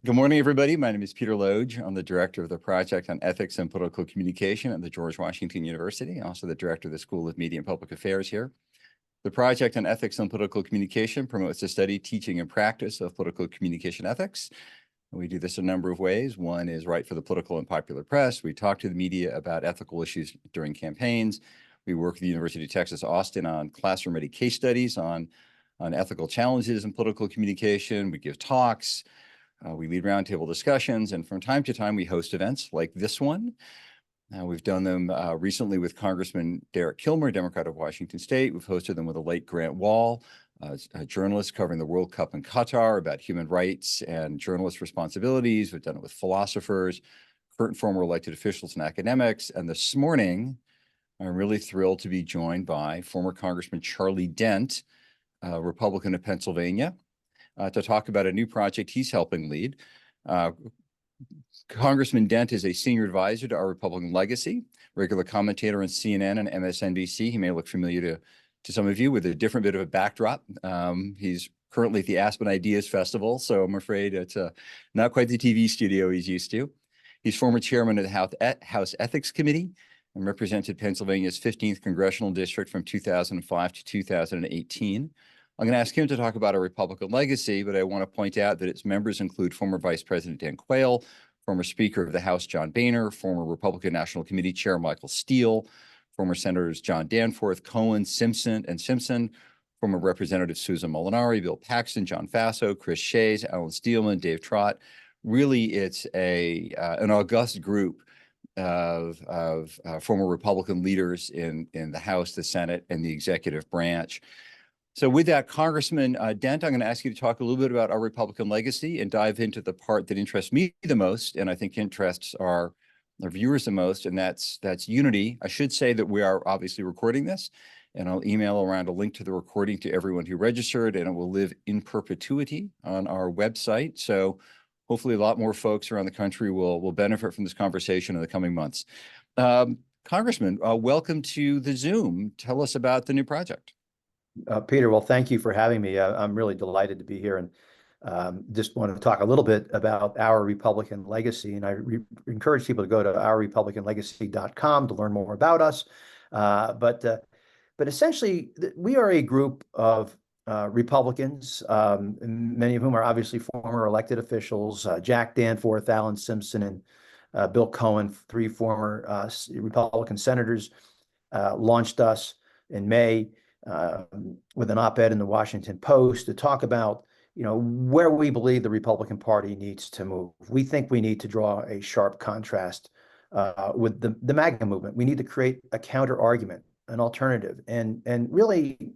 Good morning, everybody. My name is Peter Loge. I'm the director of the Project on Ethics and Political Communication at the George Washington University, also the director of the School of Media and Public Affairs here. The Project on Ethics and Political Communication promotes the study, teaching, and practice of political communication ethics. We do this a number of ways. One is write for the political and popular press. We talk to the media about ethical issues during campaigns. We work with the University of Texas, Austin on classroom-ready case studies on ethical challenges in political communication. We give talks. We lead roundtable discussions, and from time to time, we host events like this one. We've done them recently with Congressman Derek Kilmer, Democrat of Washington State. We've hosted them with the late Grant Wall, a journalist covering the World Cup in Qatar about human rights and journalist responsibilities. We've done it with philosophers, current and former elected officials and academics. And this morning, I'm really thrilled to be joined by former Congressman Charlie Dent, Republican of Pennsylvania, to talk about a new project he's helping lead. Congressman Dent is a senior advisor to Our Republican Legacy, regular commentator on CNN and MSNBC. He may look familiar to some of you with a different bit of a backdrop. He's currently at the Aspen Ideas Festival, so I'm afraid it's not quite the TV studio he's used to. He's former chairman of the House Ethics Committee and represented Pennsylvania's 15th Congressional District from 2005 to 2018. I'm going to ask him to talk about a Republican legacy, but I want to point out that its members include former Vice President Dan Quayle, former Speaker of the House John Boehner, former Republican National Committee Chair Michael Steele, former Senators John Danforth, Cohen, Simpson, former Representative Susan Molinari, Bill Paxton, John Faso, Chris Shays, Alan Steelman, Dave Trott. Really, it's an august group of former Republican leaders in the House, the Senate, and the executive branch. So with that, Congressman Dent, I'm going to ask you to talk a little bit about our Republican legacy and dive into the part that interests me the most, and I think interests our viewers the most, and that's unity. I should say that we are obviously recording this, and I'll email around a link to the recording to everyone who registered, and it will live in perpetuity on our website. So hopefully a lot more folks around the country will benefit from this conversation in the coming months. Congressman, welcome to the Zoom. Tell us about the new project. Peter, well, thank you for having me. I'm really delighted to be here, and just want to talk a little bit about Our Republican Legacy. And I encourage people to go to ourrepublicanlegacy.com to learn more about us. But essentially, we are a group of Republicans, many of whom are obviously former elected officials: Jack Danforth, Alan Simpson, and Bill Cohen, three former Republican senators, launched us in May. With an op-ed in the Washington Post to talk about, where we believe the Republican Party needs to move. We think we need to draw a sharp contrast with the MAGA movement. We need to create a counter argument, an alternative, and really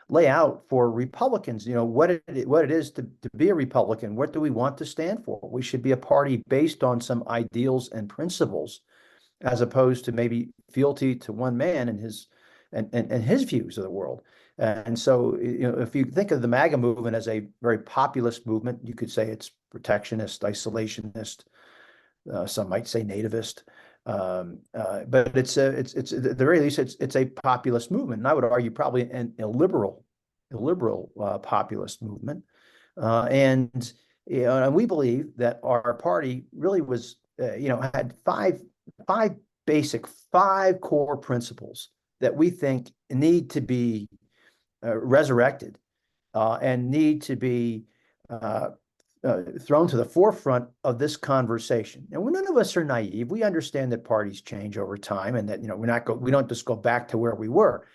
lay out for Republicans, what it is to be a Republican. What do we want to stand for? We should be a party based on some ideals and principles, as opposed to maybe fealty to one man and his views of the world. And so, if you think of the MAGA movement as a very populist movement, you could say it's protectionist, isolationist. Some might say nativist, but it's at the very least it's a populist movement, and I would argue probably an illiberal populist movement. And we believe that our party really was, had five core principles that we think need to be resurrected and need to be thrown to the forefront of this conversation. And none of us are naive. We understand that parties change over time, and that we don't just go back to where we were,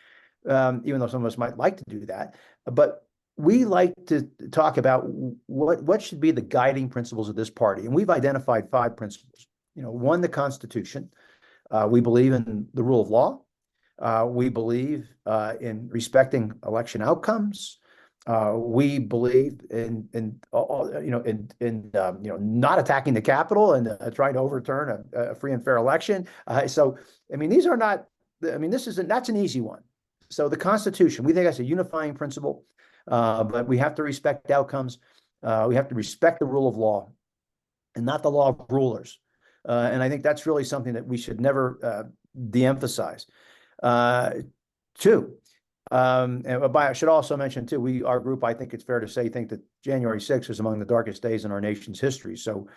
even though some of us might like to do that. But we like to talk about what should be the guiding principles of this party, and we've identified five principles. One, the Constitution. We believe in the rule of law. We believe in respecting election outcomes. We believe in not attacking the Capitol and trying to overturn a free and fair election. These are not. That's an easy one. So the Constitution, we think that's a unifying principle, but we have to respect outcomes. We have to respect the rule of law, and not the law of rulers. And I think that's really something that we should never de-emphasize. Two, But I should also mention too, our group, I think it's fair to say, think that January 6th is among the darkest days in our nation's history. So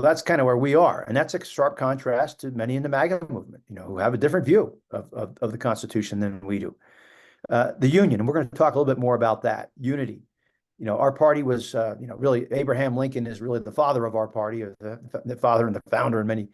that's kind of where we are, and that's a sharp contrast to many in the MAGA movement, who have a different view of the Constitution than we do. The Union, and we're going to talk a little bit more about that. Unity. Our party was, really Abraham Lincoln is really the father of our party, or the father and the founder in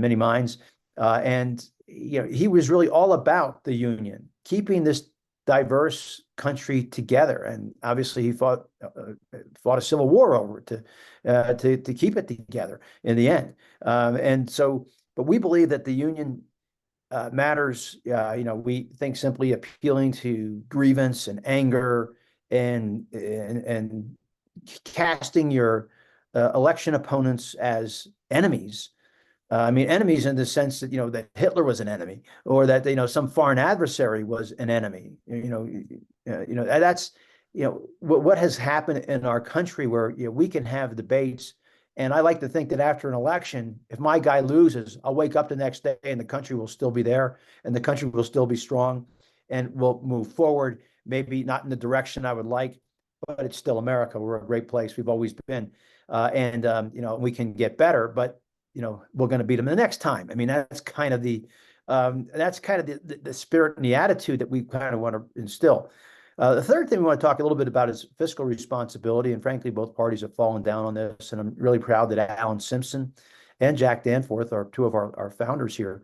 many minds. And he was really all about the Union, keeping this diverse country together. And obviously, he fought a civil war over it to keep it together in the end. But we believe that the Union matters. We think simply appealing to grievance and anger and casting your election opponents as enemies. I mean, enemies in the sense that, that Hitler was an enemy, or that, some foreign adversary was an enemy. That's, what has happened in our country where, we can have debates. And I like to think that after an election, if my guy loses, I'll wake up the next day and the country will still be there, and the country will still be strong, and we'll move forward, maybe not in the direction I would like, but it's still America. We're a great place. We've always been. We can get better, but we're going to beat them the next time. I mean, that's kind of the spirit and the attitude that we kind of want to instill. The third thing we want to talk a little bit about is fiscal responsibility. And frankly, both parties have fallen down on this. And I'm really proud that Alan Simpson and Jack Danforth, are two of our founders here,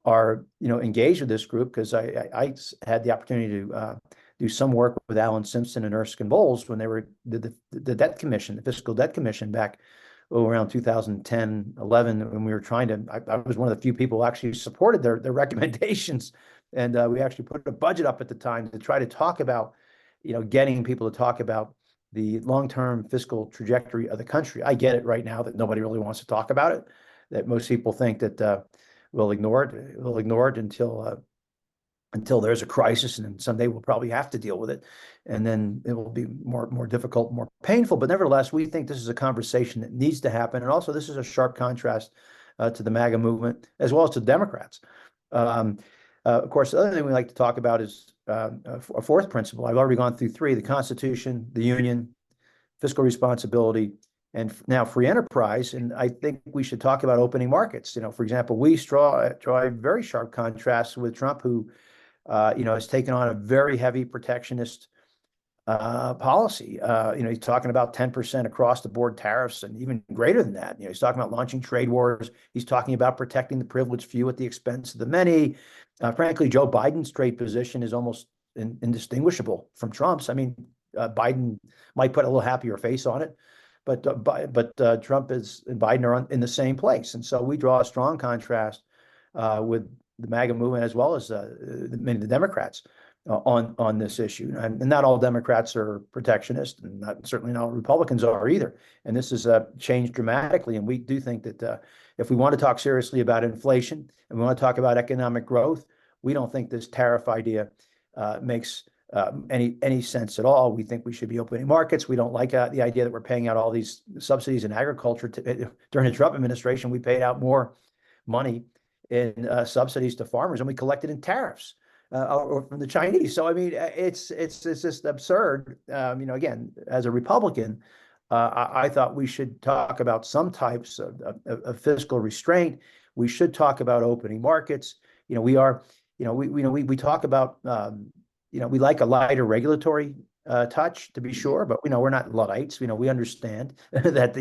are engaged with this group, because I had the opportunity to do some work with Alan Simpson and Erskine Bowles when they did the debt commission, the fiscal debt commission back around 2010, 11, when we were trying to. I was one of the few people who actually supported their recommendations, and we actually put a budget up at the time to try to talk about, getting people to talk about the long-term fiscal trajectory of the country. I get it right now that nobody really wants to talk about it, that most people think that we'll ignore it until there's a crisis, and then someday we'll probably have to deal with it, and then it will be more difficult, more painful. But nevertheless, we think this is a conversation that needs to happen, and also this is a sharp contrast to the MAGA movement as well as to Democrats. Of course, the other thing we like to talk about is a fourth principle. I've already gone through three: the Constitution, the Union, fiscal responsibility, and now free enterprise. And I think we should talk about opening markets. For example, we draw a very sharp contrast with Trump, who has taken on a very heavy protectionist policy. He's talking about 10% across the board tariffs, and even greater than that. He's talking about launching trade wars. He's talking about protecting the privileged few at the expense of the many. Frankly, Joe Biden's trade position is almost indistinguishable from Trump's. I mean, Biden might put a little happier face on it, but Trump and Biden are in the same place. And so we draw a strong contrast with the MAGA movement, as well as many of the Democrats on this issue. And not all Democrats are protectionist, and certainly not all Republicans are either. And this has changed dramatically. And we do think that if we want to talk seriously about inflation and we want to talk about economic growth, we don't think this tariff idea makes any sense at all. We think we should be opening markets. We don't like the idea that we're paying out all these subsidies in agriculture. During the Trump administration, we paid out more money in subsidies to farmers, and we collected in tariffs or from the Chinese. So I mean, it's just absurd. Again, as a Republican, I thought we should talk about some types of fiscal restraint. We should talk about opening markets. We talk about we like a lighter regulatory touch, to be sure, but we're not Luddites. We understand that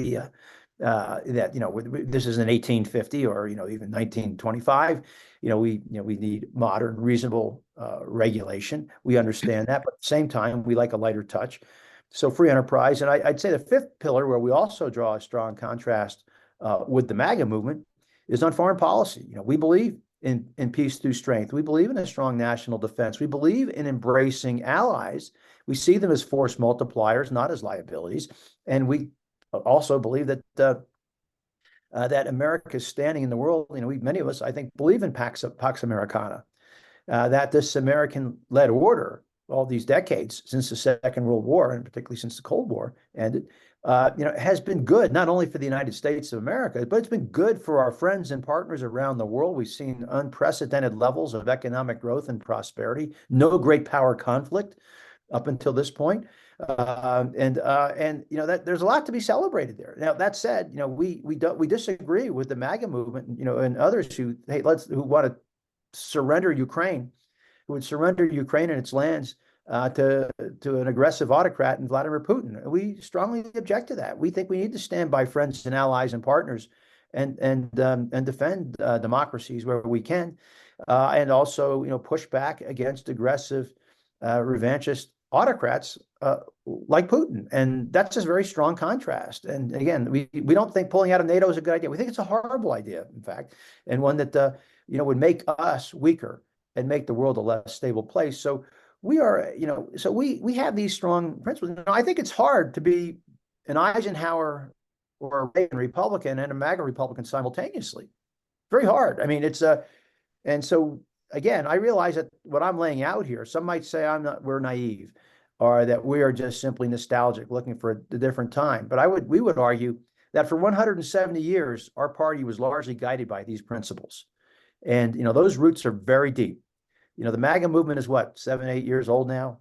this is an 1850 or even 1925. We need modern, reasonable regulation. We understand that, but at the same time, we like a lighter touch. So free enterprise, and I'd say the fifth pillar, where we also draw a strong contrast with the MAGA movement, is on foreign policy. We believe in peace through strength. We believe in a strong national defense. We believe in embracing allies. We see them as force multipliers, not as liabilities, and we also believe that that America's standing in the world. Many of us, I think, believe in Pax Americana, that this American-led order all these decades since the Second World War, and particularly since the Cold War ended, has been good, not only for the United States of America, but it's been good for our friends and partners around the world. We've seen unprecedented levels of economic growth and prosperity, no great power conflict up until this point. That there's a lot to be celebrated there. Now, that said, we disagree with the MAGA movement, and others who want to surrender Ukraine, who would surrender Ukraine and its lands to an aggressive autocrat in Vladimir Putin. We strongly object to that. We think we need to stand by friends and allies and partners and defend democracies where we can, and also push back against aggressive revanchist autocrats like Putin. And that's a very strong contrast. And again, we don't think pulling out of NATO is a good idea. We think it's a horrible idea, in fact, and one that would make us weaker and make the world a less stable place. So we are, so we have these strong principles. I think it's hard to be an Eisenhower or a Reagan Republican and a MAGA Republican simultaneously. Very hard. I mean, and so again, I realize that what I'm laying out here, some might say we're naive, or that we are just simply nostalgic, looking for a different time. But we would argue that for 170 years, our party was largely guided by these principles. And, those roots are very deep. The MAGA movement is what, 7, 8 years old now.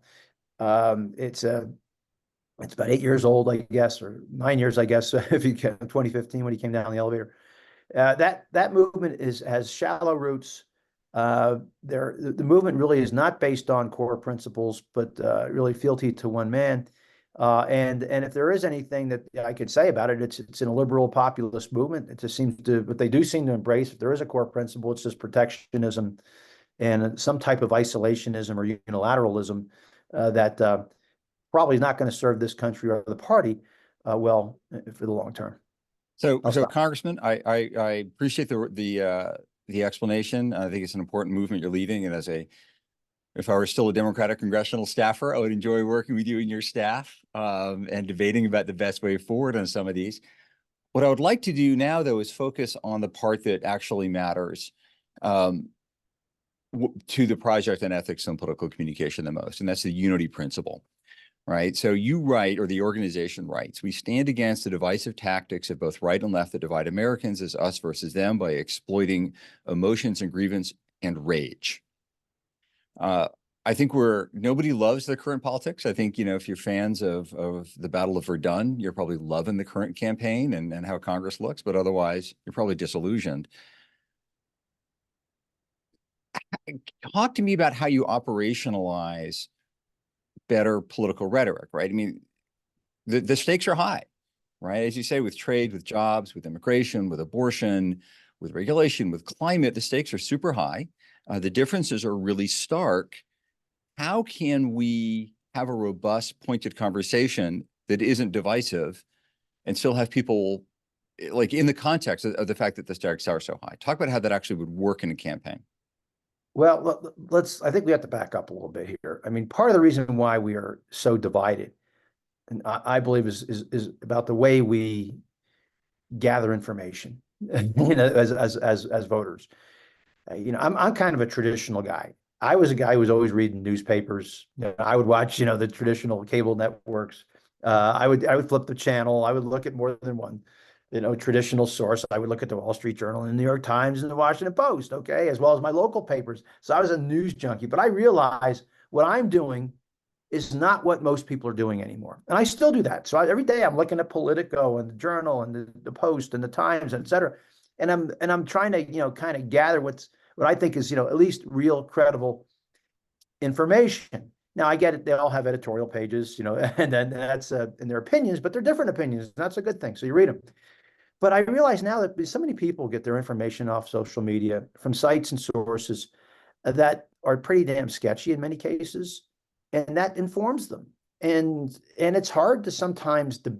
It's about 8 years old, I guess, or 9 years, I guess, if you can, 2015 when he came down the elevator. That movement has shallow roots. The movement really is not based on core principles, but really fealty to one man. And if there is anything that I could say about it, it's in a liberal populist movement. It just seems to, but they do seem to embrace, if there is a core principle, it's just protectionism and some type of isolationism or unilateralism that probably is not going to serve this country or the party well for the long term. So Congressman, I appreciate the explanation. I think it's an important movement you're leading, and if I were still a Democratic congressional staffer, I would enjoy working with you and your staff and debating about the best way forward on some of these. What I would like to do now, though, is focus on the part that actually matters to the project on ethics and political communication the most, and that's the unity principle, right? So you write, or the organization writes, we stand against the divisive tactics of both right and left that divide Americans as us versus them by exploiting emotions and grievance and rage. I think nobody loves the current politics. I think, if you're fans of the Battle of Verdun, you're probably loving the current campaign and how Congress looks, but otherwise you're probably disillusioned. Talk to me about how you operationalize better political rhetoric, right? I mean, the stakes are high, right? As you say, with trade, with jobs, with immigration, with abortion, with regulation, with climate, the stakes are super high. The differences are really stark. How can we have a robust, pointed conversation that isn't divisive and still have people, like, in the context of the fact that the stakes are so high? Talk about how that actually would work in a campaign. Well, I think we have to back up a little bit here. I mean, part of the reason why we are so divided, and I believe is about the way we gather information, as voters. I'm kind of a traditional guy. I was a guy who was always reading newspapers. I would watch, the traditional cable networks. I would flip the channel. I would look at more than one, traditional source. I would look at the Wall Street Journal and the New York Times and the Washington Post, okay, as well as my local papers. So I was a news junkie, but I realized what I'm doing is not what most people are doing anymore. And I still do that. So every day I'm looking at Politico and the Journal and the Post and the Times, and et cetera. And I'm trying to, kind of gather what I think is, at least real credible information. Now, I get it. They all have editorial pages, and then that's in their opinions, but they're different opinions. That's a good thing. So you read them. But I realize now that so many people get their information off social media from sites and sources that are pretty damn sketchy in many cases, and that informs them. And it's hard to sometimes to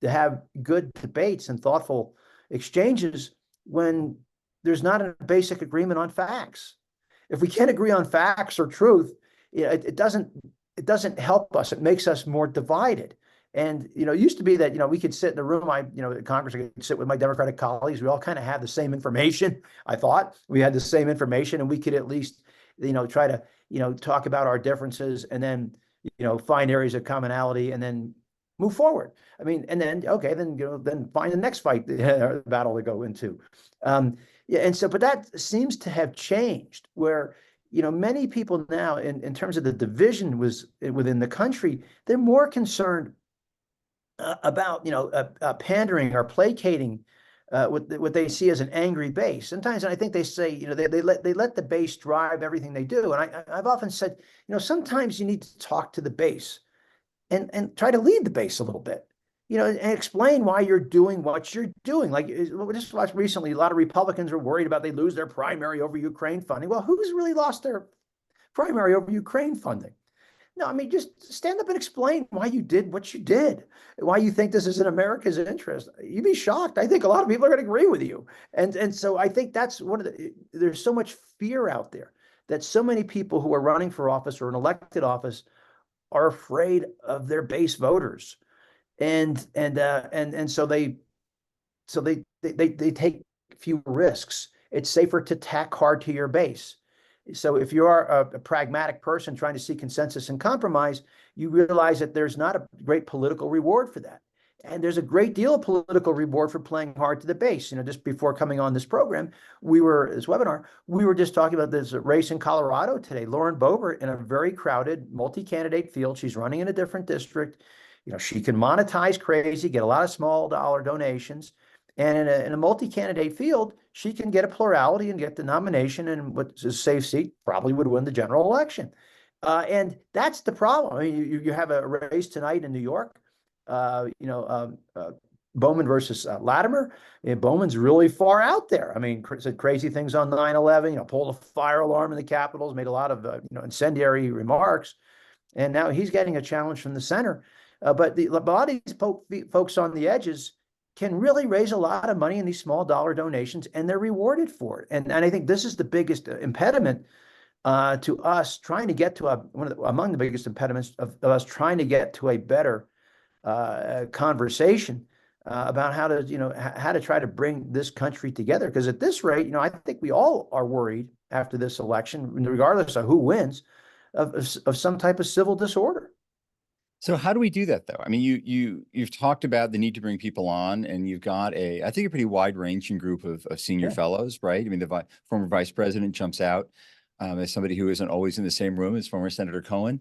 have good debates and thoughtful exchanges when there's not a basic agreement on facts. If we can't agree on facts or truth, it doesn't help us. It makes us more divided. And, it used to be that, we could sit in a room, at Congress, I could sit with my Democratic colleagues. We all kind of have the same information. I thought we had the same information, and we could at least, try to talk about our differences and then, find areas of commonality and then move forward. I mean, and then, okay, then, then find the next fight, battle to go into. Yeah. And so, but that seems to have changed where, many people now in terms of the division was within the country, they're more concerned about, pandering or placating what they see as an angry base. Sometimes I think they say, they let the base drive everything they do. And I've often said, sometimes you need to talk to the base and try to lead the base a little bit, and explain why you're doing what you're doing. Like just recently, a lot of Republicans were worried about they lose their primary over Ukraine funding. Well, who's really lost their primary over Ukraine funding? No, I mean, just stand up and explain why you did what you did, why you think this is in America's interest. You'd be shocked. I think a lot of people are going to agree with you. And so I think that's there's so much fear out there that so many people who are running for office or an elected office are afraid of their base voters. And so they take few risks. It's safer to tack hard to your base. So if you are a pragmatic person trying to see consensus and compromise, you realize that there's not a great political reward for that. And there's a great deal of political reward for playing hard to the base. Just before coming on this program, this webinar, we were just talking about this race in Colorado today. Lauren Boebert in a very crowded multi-candidate field. She's running in a different district. She can monetize crazy, get a lot of small dollar donations. And in a multi-candidate field, she can get a plurality and get the nomination, and what's a safe seat probably would win the general election. And that's the problem. I mean, you have a race tonight in New York, Bowman versus Latimer. Bowman's really far out there. I mean, said crazy things on 9/11, pulled a fire alarm in the Capitol, made a lot of, incendiary remarks. And now he's getting a challenge from the center. But a lot of these folks on the edges can really raise a lot of money in these small dollar donations, and they're rewarded for it. And I think this is the biggest impediment to us trying to get to among the biggest impediments of us trying to get to a better conversation about how to try to bring this country together. Because at this rate, I think we all are worried after this election, regardless of who wins, of some type of civil disorder. So how do we do that, though? I mean, you've talked about the need to bring people on, and you've got I think a pretty wide-ranging group of senior fellows, right? I mean, the former vice president jumps out as somebody who isn't always in the same room as former Senator Cohen.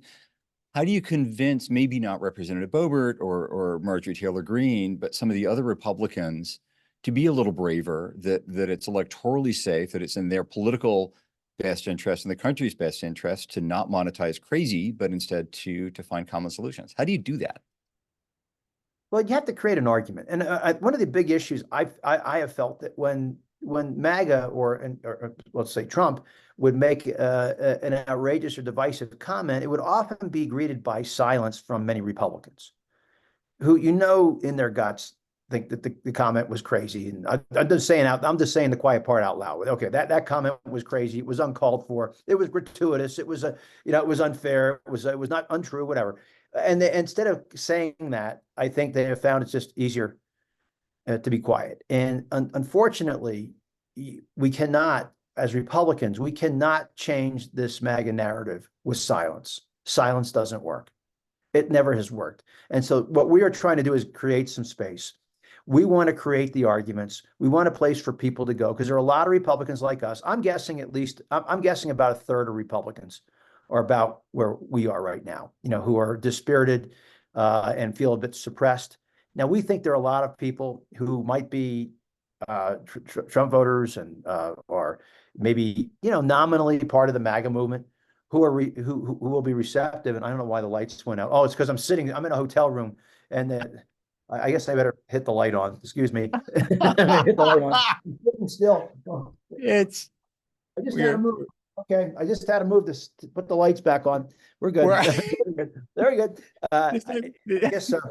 How do you convince maybe not Representative Boebert or Marjorie Taylor Greene, but some of the other Republicans to be a little braver, that it's electorally safe, that it's in their political best interest and the country's best interest to not monetize crazy, but instead to find common solutions? How do you do that? Well, you have to create an argument. And one of the big issues I have felt that when MAGA or let's say Trump would make an outrageous or divisive comment, it would often be greeted by silence from many Republicans who, in their guts, think that the comment was crazy. And I'm just saying the quiet part out loud. Okay, that comment was crazy. It was uncalled for. It was gratuitous. It was it was unfair. It was not untrue. Whatever. And instead of saying that, I think they have found it's just easier to be quiet. And unfortunately, we cannot, as Republicans, we cannot change this MAGA narrative with silence. Silence doesn't work. It never has worked. And so what we are trying to do is create some space. We want to create the arguments. We want a place for people to go, because there are a lot of Republicans like us. I'm guessing about a third of Republicans are about where we are right now, who are dispirited and feel a bit suppressed. Now, we think there are a lot of people who might be Trump voters and or maybe, nominally part of the MAGA movement who will be receptive. And I don't know why the lights went out. Oh, it's because I'm in a hotel room, and I guess I better hit the light on. Excuse me. Hit the light on. I'm still. I just had to move. Okay, I just had to move this to put the lights back on. We're good. Very good. I guess so.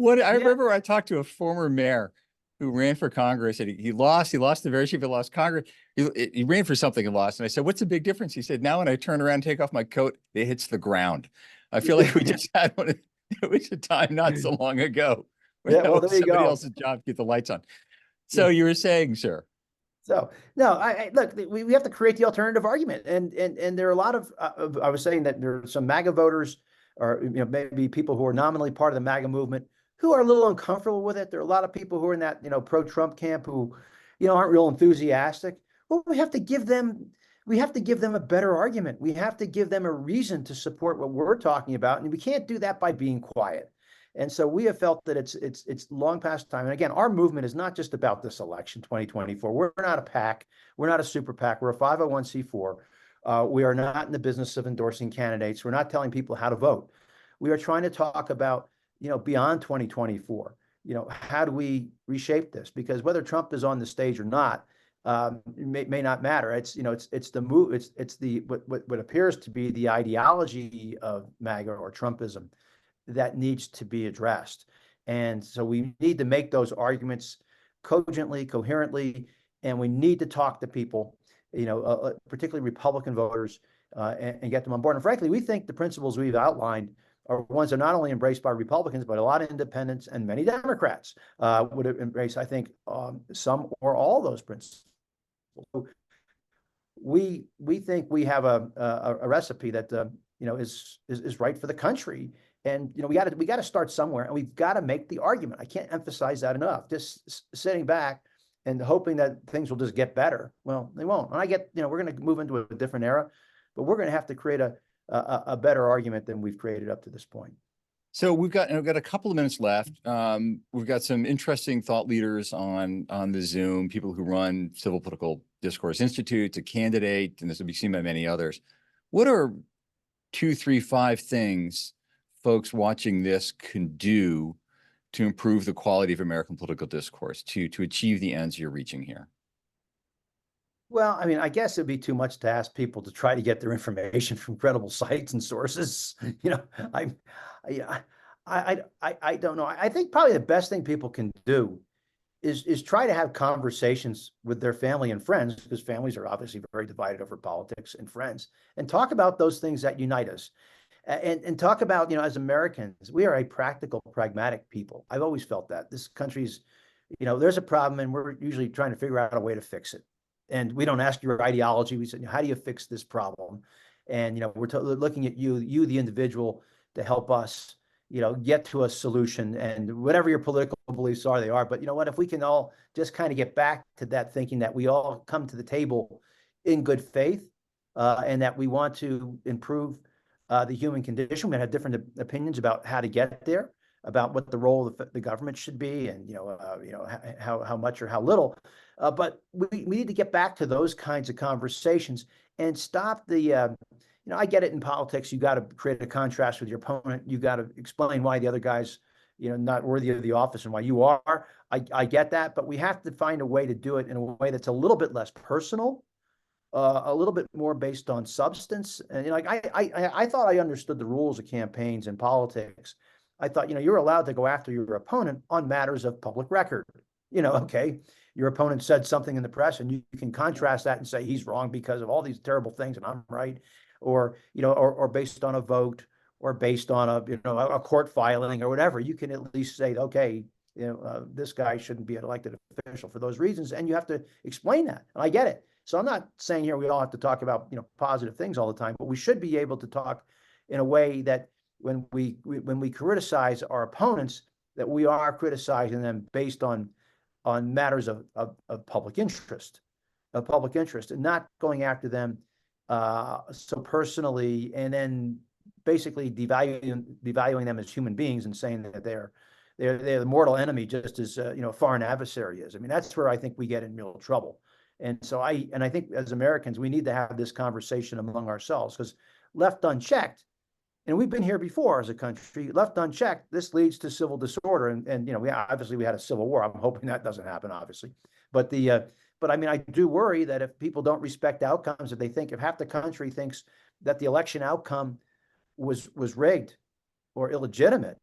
I remember I talked to a former mayor who ran for Congress, and he lost. He lost the very chief. He lost Congress. He ran for something and lost. And I said, "What's the big difference?" He said, "Now when I turn around and take off my coat, it hits the ground." I feel like we just had one. It was a time not so long ago when there you somebody go. else's job to get the lights on. So you were saying, sir? So no, look, we have to create the alternative argument, and there are a lot of I was saying that there are some MAGA voters, or maybe people who are nominally part of the MAGA movement, who are a little uncomfortable with it. There are a lot of people who are in that pro-Trump camp who aren't real enthusiastic. Well, we have to give them a better argument. We have to give them a reason to support what we're talking about, and we can't do that by being quiet. And so we have felt that it's long past time. And again, our movement is not just about this election, 2024. We're not a PAC. We're not a super PAC. We're a 501c4. We are not in the business of endorsing candidates. We're not telling people how to vote. We are trying to talk about, beyond 2024. How do we reshape this? Because whether Trump is on the stage or not, may not matter. It's the move. It's the what appears to be the ideology of MAGA or Trumpism that needs to be addressed. And so we need to make those arguments cogently, coherently, and we need to talk to people, particularly Republican voters, and get them on board. And frankly, we think the principles we've outlined are ones that are not only embraced by Republicans, but a lot of independents and many Democrats would embrace, I think, some or all those principles. We think we have a recipe that is right for the country. And we got to start somewhere, and we've got to make the argument. I can't emphasize that enough. Just sitting back and hoping that things will just get better. Well, they won't. And I get, we're going to move into a different era, but we're going to have to create a better argument than we've created up to this point. So we've got a couple of minutes left. We've got some interesting thought leaders on the Zoom, people who run Civil Political Discourse Institute, a candidate, and this will be seen by many others. What are 2, 3, 5 things folks watching this can do to improve the quality of American political discourse, to achieve the ends you're reaching here? Well, I mean, I guess it'd be too much to ask people to try to get their information from credible sites and sources. I don't know. I think probably the best thing people can do is try to have conversations with their family and friends, because families are obviously very divided over politics, and friends, and talk about those things that unite us. And talk about, as Americans, we are a practical, pragmatic people. I've always felt that this country's, there's a problem, and we're usually trying to figure out a way to fix it. And we don't ask your ideology. We say, how do you fix this problem? And, we're looking at you, the individual, to help us, get to a solution. And whatever your political beliefs are, they are. But you know what? If we can all just kind of get back to that thinking that we all come to the table in good faith, and that we want to improve the human condition. We have different opinions about how to get there, about what the role of the government should be, and how much or how little. But we need to get back to those kinds of conversations and stop the. I get it in politics. You got to create a contrast with your opponent. You got to explain why the other guy's not worthy of the office and why you are. I get that, but we have to find a way to do it in a way that's a little bit less personal. A little bit more based on substance. And I thought I understood the rules of campaigns and politics. I thought, you're allowed to go after your opponent on matters of public record. Okay, your opponent said something in the press, and you can contrast that and say he's wrong because of all these terrible things, and I'm right. Or or based on a vote, or based on a court filing or whatever. You can at least say, okay, this guy shouldn't be an elected official for those reasons, and you have to explain that. And I get it. So I'm not saying here we all have to talk about positive things all the time, but we should be able to talk in a way that when we criticize our opponents, that we are criticizing them based on matters of public interest, and not going after them so personally, and then basically devaluing them as human beings and saying that they're the mortal enemy, just as a foreign adversary is. I mean, that's where I think we get in real trouble. And so I think as Americans, we need to have this conversation among ourselves, because left unchecked, and we've been here before as a country, left unchecked, this leads to civil disorder. And we obviously had a civil war. I'm hoping that doesn't happen, obviously. But I mean, I do worry that if people don't respect outcomes, if half the country thinks that the election outcome was rigged or illegitimate,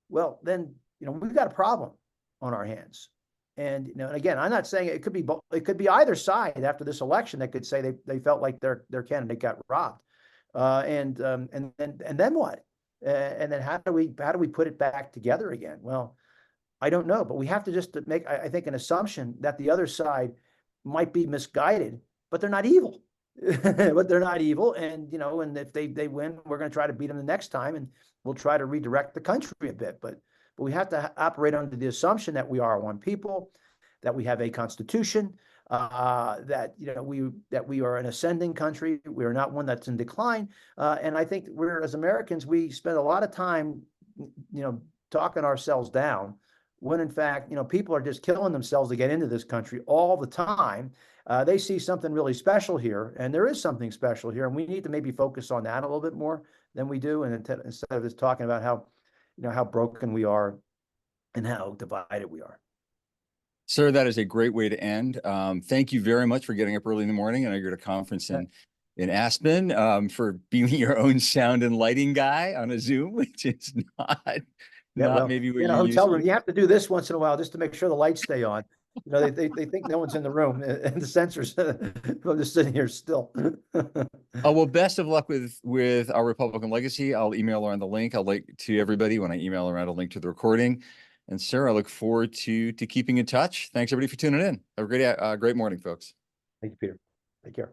well, then we've got a problem on our hands. And and again, I'm not saying it could be either side after this election that could say they felt like their candidate got robbed, and then what? And then how do we put it back together again? Well, I don't know, but we have to just make, I think, an assumption that the other side might be misguided, but they're not evil. But they're not evil. And, you know, and if they win, we're going to try to beat them the next time, and we'll try to redirect the country a bit. But we have to operate under the assumption that we are one people, that we have a constitution, that, you know, we are an ascending country. We are not one that's in decline. And I think we're, as Americans, we spend a lot of time, you know, talking ourselves down, when in fact, you know, people are just killing themselves to get into this country all the time. They see something really special here, and there is something special here, and we need to maybe focus on that a little bit more than we do, and instead of just talking about how, you know, how broken we are and how divided we are. Sir, that is a great way to end. Thank you very much for getting up early in the morning. I know you're at a conference in Aspen, for being your own sound and lighting guy on a Zoom, which is not maybe what in a you're hotel used room, to. you have to do this once in a while just to make sure the lights stay on. You know, they think no one's in the room, and the sensors. I'm just sitting here still. Oh, well, best of luck with Our Republican Legacy. I'll email around the link. I'll link to everybody when I email around a link to the recording. And Sarah, I look forward to keeping in touch. Thanks everybody for tuning in. Have a great morning, folks. Thank you, Peter. Take care.